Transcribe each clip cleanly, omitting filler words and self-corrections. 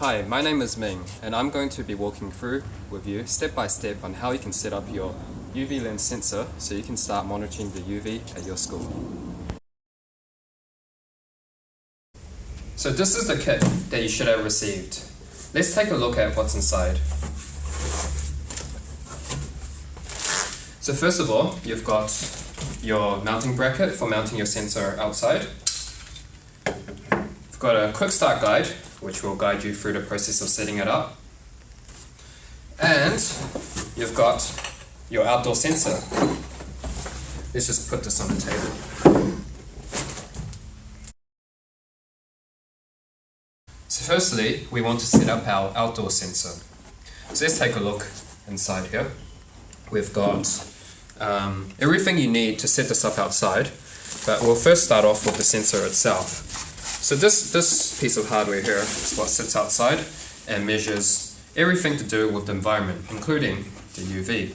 Hi, my name is Ming, and I'm going to be walking through with you step by step on how you can set up your UV lens sensor so you can start monitoring the UV at your school. So this is the kit that you should have received. Let's take a look at what's inside. So first of all, you've got your mounting bracket for mounting your sensor outside. You've got a quick start guide, which will guide you through the process of setting it up. And you've got your outdoor sensor. Let's just put this on the table. So firstly, we want to set up our outdoor sensor. So let's take a look inside here. We've got everything you need to set this up outside, but we'll first start off with the sensor itself. So this piece of hardware here is what sits outside and measures everything to do with the environment, including the UV.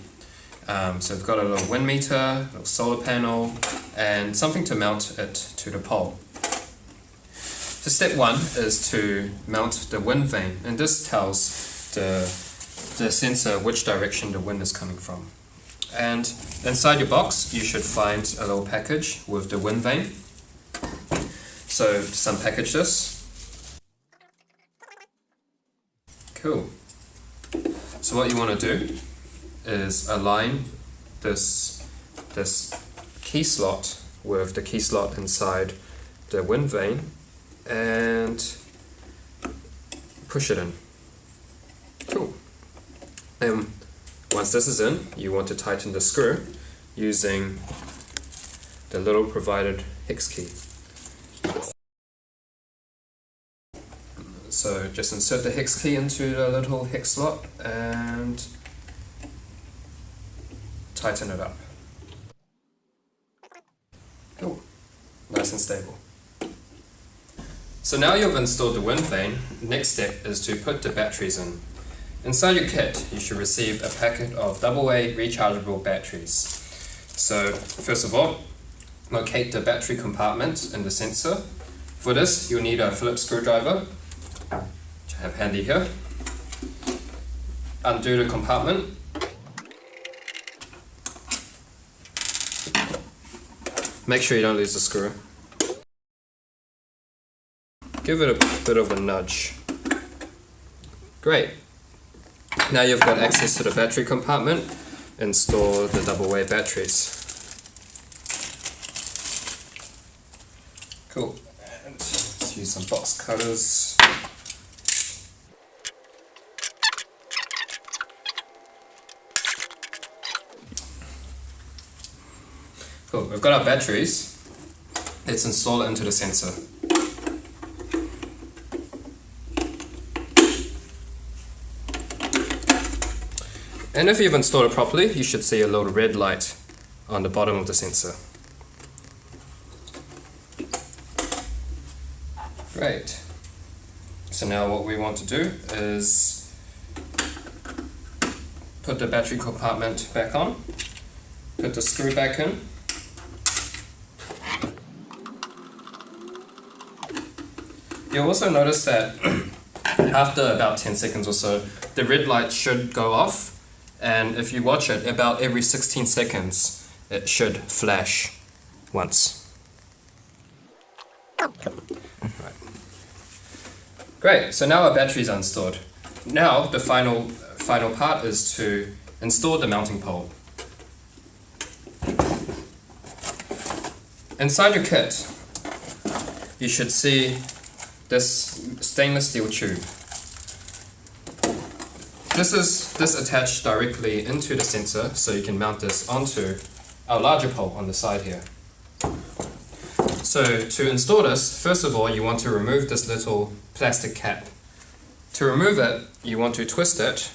So we've got a little wind meter, a little solar panel, and something to mount it to the pole. So step one is to mount the wind vane, and this tells the sensor which direction the wind is coming from. And inside your box you should find a little package with the wind vane. So just unpackage this. Cool. So what you want to do is align this key slot with the key slot inside the wind vane and push it in. Cool. And once this is in, you want to tighten the screw using the little provided hex key. So just insert the hex key into the little hex slot and tighten it up. Cool. Nice and stable. So now you've installed the wind vane, next step is to put the batteries in. Inside your kit, you should receive a packet of AA rechargeable batteries. So first of all, locate the battery compartment in the sensor. For this, you'll need a Phillips screwdriver, which I have handy here. Undo the compartment. Make sure you don't lose the screw. Give it a bit of a nudge. Great. Now you've got access to the battery compartment. Install the AA batteries. Cool. And let's use some box cutters. Cool. We've got our batteries. Let's install it into the sensor. And if you've installed it properly, you should see a little red light on the bottom of the sensor. Great. So now what we want to do is put the battery compartment back on, put the screw back in, you'll also notice that after about 10 seconds or so, the red light should go off. And if you watch it, about every 16 seconds, it should flash once. Right. Great, so now our batteries are installed. Now the final part is to install the mounting pole. Inside your kit, you should see this stainless steel tube. This is attached directly into the sensor, so you can mount this onto our larger pole on the side here. So to install this, first of all you want to remove this little plastic cap. To remove it, you want to twist it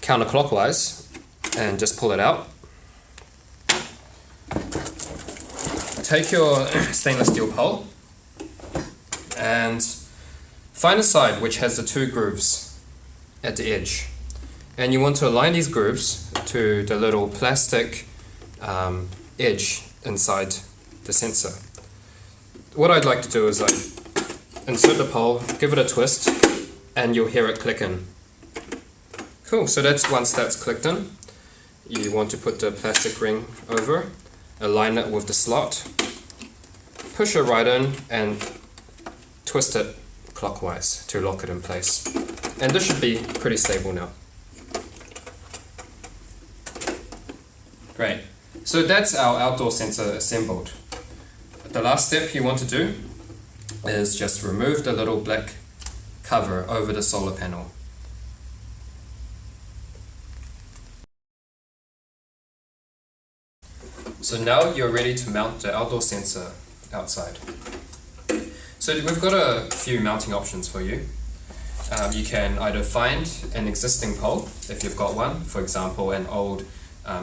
counterclockwise and just pull it out. Take your stainless steel pole and find a side which has the two grooves at the edge, and you want to align these grooves to the little plastic edge inside the sensor. What I'd like to do is insert the pole, give it a twist, and you'll hear it click in. Cool, so once that's clicked in, you want to put the plastic ring over, align it with the slot, push it right in and twist it clockwise to lock it in place. And this should be pretty stable now. Great, so that's our outdoor sensor assembled. The last step you want to do is just remove the little black cover over the solar panel. So now you're ready to mount the outdoor sensor outside. So we've got a few mounting options for you. You can either find an existing pole, if you've got one, for example an old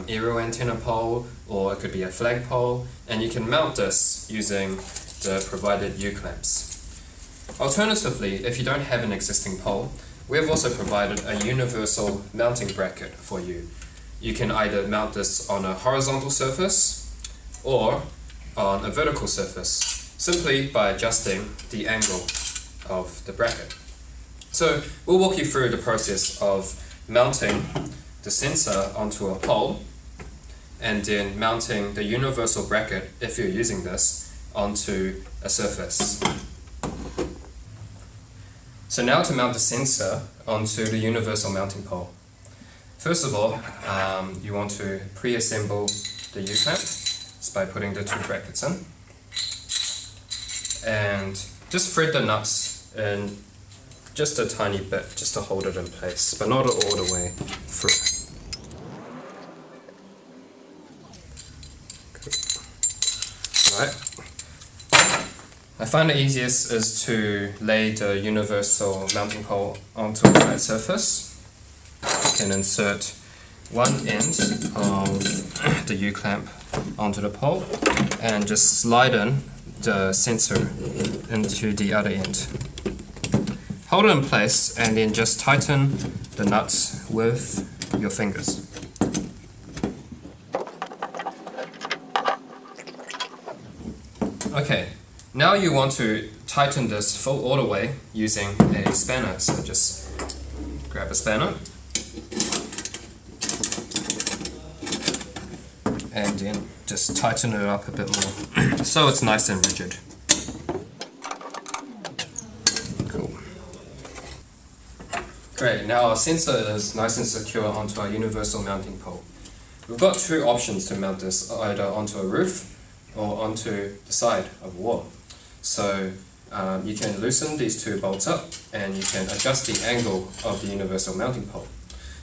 aerial antenna pole, or it could be a flagpole, and you can mount this using the provided U-clamps. Alternatively, if you don't have an existing pole, we have also provided a universal mounting bracket for you. You can either mount this on a horizontal surface or on a vertical surface, simply by adjusting the angle of the bracket. So we'll walk you through the process of mounting the sensor onto a pole and then mounting the universal bracket, if you're using this, onto a surface. So now to mount the sensor onto the universal mounting pole. First of all, you want to pre-assemble the U-clamp by putting the two brackets in. And just thread the nuts in just a tiny bit, just to hold it in place, but not all the way through. Right. I find the easiest is to lay the universal mounting pole onto a flat surface. You can insert one end of the U-clamp onto the pole and just slide in the sensor into the other end. Hold it in place and then just tighten the nuts with your fingers. Okay, now you want to tighten this all the way using a spanner. So just grab a spanner and then just tighten it up a bit more so it's nice and rigid. Cool. Great, now our sensor is nice and secure onto our universal mounting pole. We've got two options to mount this, either onto a roof or onto the side of a wall. So you can loosen these two bolts up and you can adjust the angle of the universal mounting pole.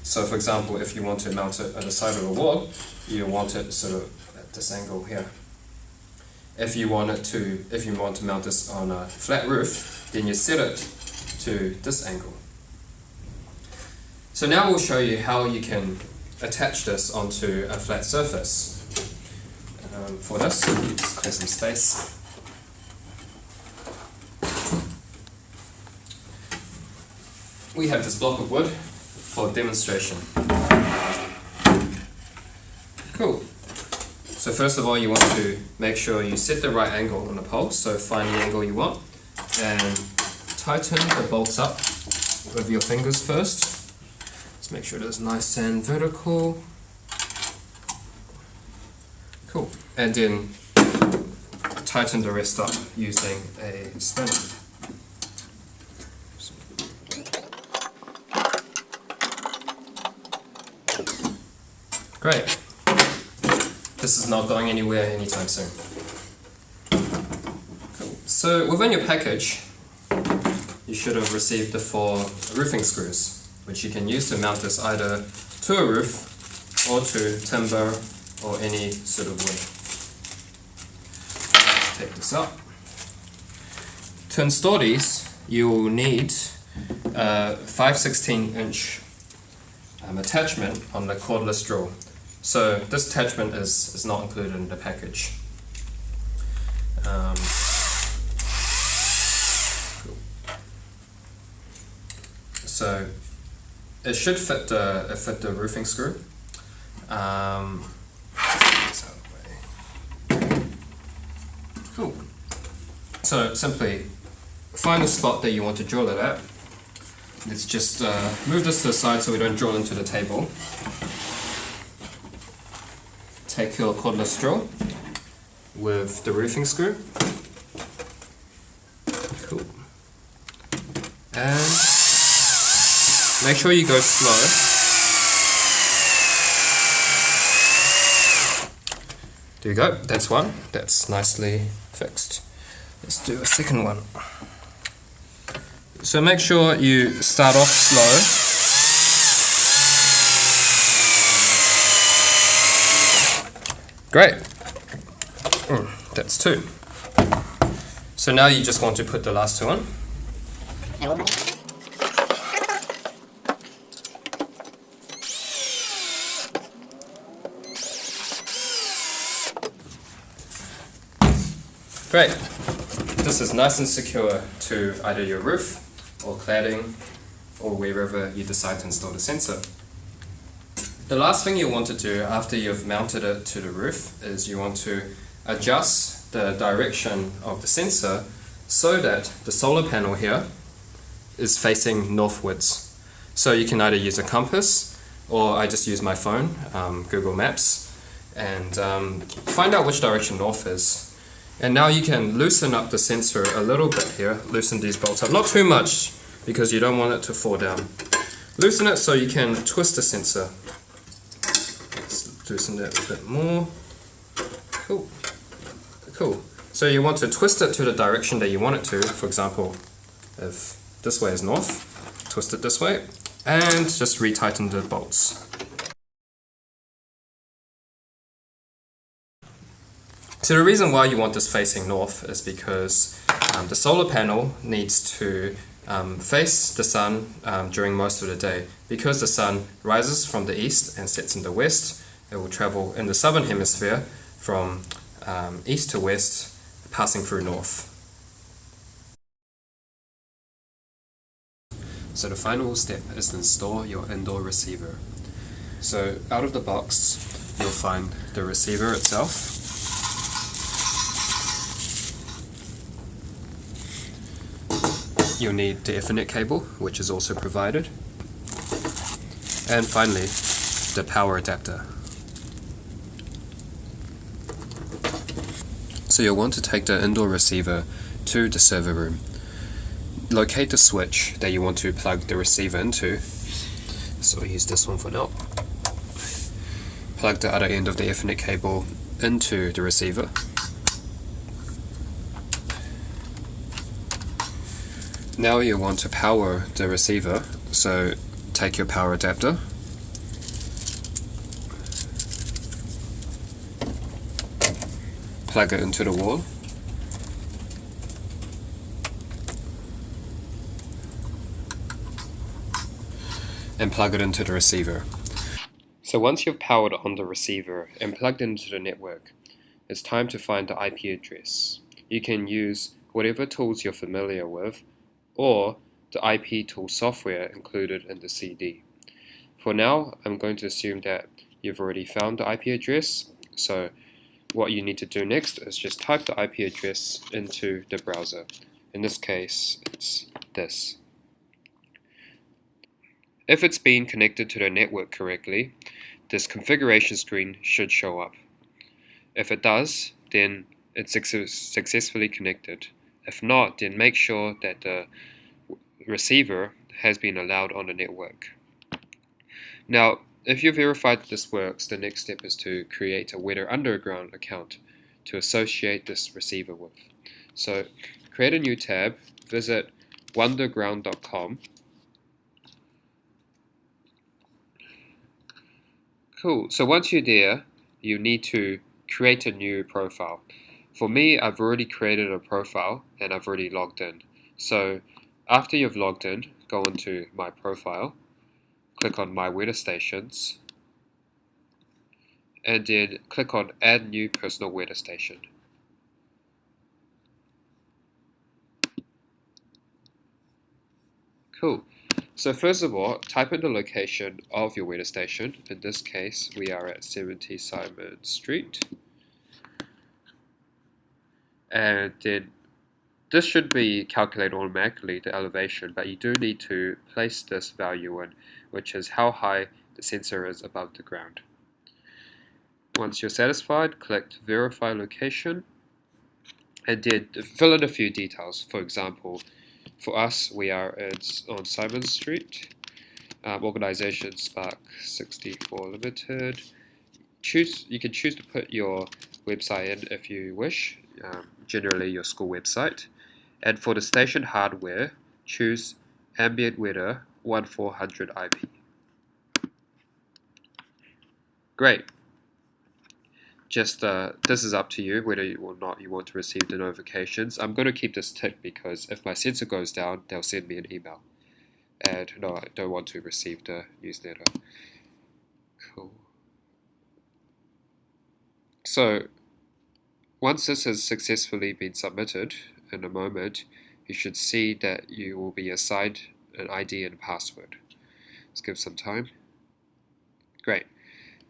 So for example, if you want to mount it at the side of a wall, you want it sort of at this angle here. If you want to mount this on a flat roof, then you set it to this angle. So now we'll show you how you can attach this onto a flat surface. For this, just clear some space. We have this block of wood for demonstration. Cool. So first of all, you want to make sure you set the right angle on the pole, so find the angle you want and tighten the bolts up with your fingers first. Let's make sure it's nice and vertical. Cool. And then tighten the rest up using a spanner. Great. This is not going anywhere anytime soon. Cool. So within your package, you should have received the 4 roofing screws, which you can use to mount this either to a roof or to timber or any sort of wood. Let's take this up. To install these, you will need a 5/16" attachment on the cordless drill. So this attachment is not included in the package. Cool. So it should fit the roofing screw. Cool. So simply find the spot that you want to drill it at, let's just move this to the side so we don't drill into the table. Take your cordless drill with the roofing screw. Cool. And make sure you go slow. There you go, that's one. That's nicely fixed. Let's do a second one. So make sure you start off slow. Great. That's two. So now you just want to put the last two on. Great. This is nice and secure to either your roof or cladding or wherever you decide to install the sensor. The last thing you want to do after you've mounted it to the roof is you want to adjust the direction of the sensor so that the solar panel here is facing northwards. So you can either use a compass or I just use my phone, Google Maps, and find out which direction north is. And now you can loosen up the sensor a little bit here, loosen these bolts up, not too much because you don't want it to fall down. Loosen it so you can twist the sensor. Let's loosen that a bit more. Cool. Cool. So you want to twist it to the direction that you want it to. For example, if this way is north, twist it this way, and just retighten the bolts. So the reason why you want this facing north is because the solar panel needs to face the sun during most of the day. Because the sun rises from the east and sets in the west, it will travel in the southern hemisphere from east to west, passing through north. So the final step is to install your indoor receiver. So out of the box, you'll find the receiver itself. You'll need the Ethernet cable, which is also provided. And finally, the power adapter. So you'll want to take the indoor receiver to the server room. Locate the switch that you want to plug the receiver into. So I'll use this one for now. Plug the other end of the Ethernet cable into the receiver. Now you want to power the receiver, so take your power adapter, plug it into the wall, and plug it into the receiver. So once you've powered on the receiver and plugged into the network, it's time to find the IP address. You can use whatever tools you're familiar with, or the IP tool software included in the CD. For now, I'm going to assume that you've already found the IP address, so what you need to do next is just type the IP address into the browser. In this case, it's this. If it's been connected to the network correctly, this configuration screen should show up. If it does, then it's successfully connected. If not, then make sure that the receiver has been allowed on the network. Now, if you've verified that this works, the next step is to create a Weather Underground account to associate this receiver with. So, create a new tab, visit wonderground.com. Cool, so once you're there, you need to create a new profile. For me, I've already created a profile and I've already logged in. So after you've logged in, go into My Profile, click on My Weather Stations, and then click on Add New Personal Weather Station. Cool. So first of all, type in the location of your weather station. In this case, we are at 70 Simon Street. And then This should be calculated automatically, the elevation, but you do need to place this value in, which is how high the sensor is above the ground. Once you're satisfied, click Verify Location, and then fill in a few details. For example, for us, we are on Simon Street, organization Spark 64 Limited. You can choose to put your website in if you wish, generally your school website. And for the station hardware, choose Ambient Weather 1400 IP. Great. Just this is up to you whether or not you want to receive the notifications. I'm going to keep this ticked because if my sensor goes down, they'll send me an email. And no, I don't want to receive the newsletter. Cool. So once this has successfully been submitted, in a moment, you should see that you will be assigned an ID and password. Let's give some time. Great.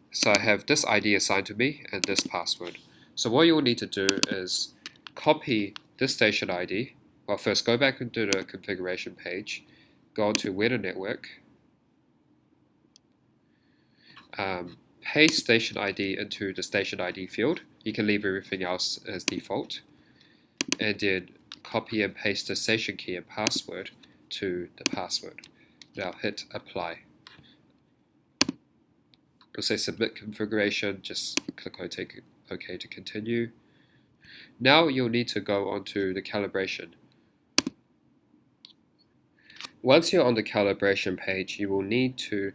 So I have this ID assigned to me and this password. So what you will need to do is copy this station ID. Well, first go back into the configuration page, go to Weather Network, paste station ID into the station ID field. You can leave everything else as default, and then copy and paste the station key and password to the password. Now hit apply. It'll say submit configuration, just click OK to continue. Now you'll need to go onto the calibration. Once you're on the calibration page, you will need to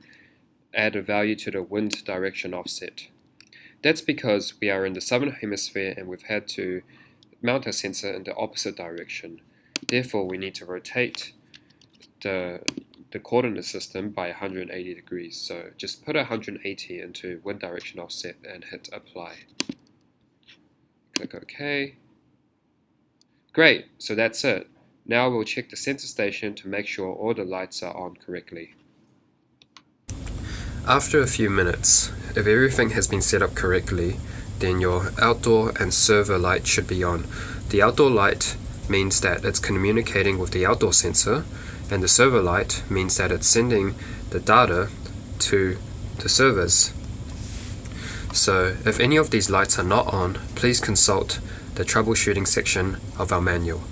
add a value to the wind direction offset. That's because we are in the southern hemisphere and we've had to mount our sensor in the opposite direction. Therefore, we need to rotate the coordinate system by 180 degrees. So just put 180 into wind direction offset and hit apply. Click OK. Great, so that's it. Now we'll check the sensor station to make sure all the lights are on correctly. After a few minutes, if everything has been set up correctly, then your outdoor and server light should be on. The outdoor light means that it's communicating with the outdoor sensor, and the server light means that it's sending the data to the servers. So if any of these lights are not on, please consult the troubleshooting section of our manual.